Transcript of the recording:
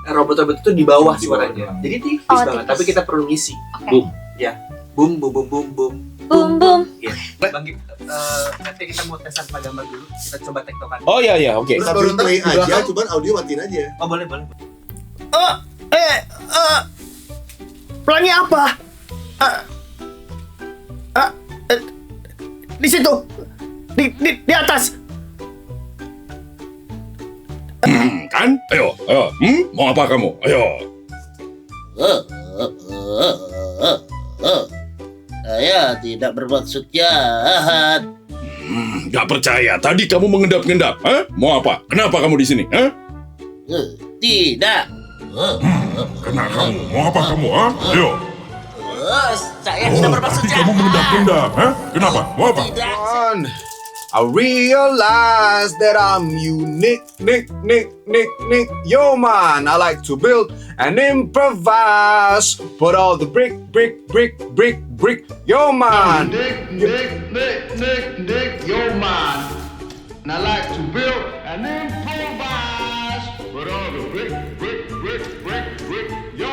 robot-robot itu di bawah suaranya. Jadi tipis banget, tapi kita perlu ngisi. Boom. Ya. Boom boom boom boom boom. Boom boom. Iya. Bang, nanti kita mau tes tanpa gambar dulu. Kita coba tektokan. Oh iya, oke. Terus baru play aja, cuman audio matiin aja. Oh, boleh. Pelangi apa? Di situ. Di atas. Kan? Ayo. Mau apa kamu? Ayo. Saya tidak bermaksud jahat. Gak percaya. Tadi kamu mengendap-endap. Mau apa? Kenapa kamu di sini? Tidak. Kena kamu. Mau apa kamu? Ayo. Saya tidak bermaksud Tadi jahat. kamu mengendap-endap. Kenapa? Mau apa? Tidak. I realize that I'm unique, Nick. Yo, man, I like to build and improvise. Put all the brick. Yo, man. Nick, yo, man. And I like to build and improvise. Put all the brick. Yo,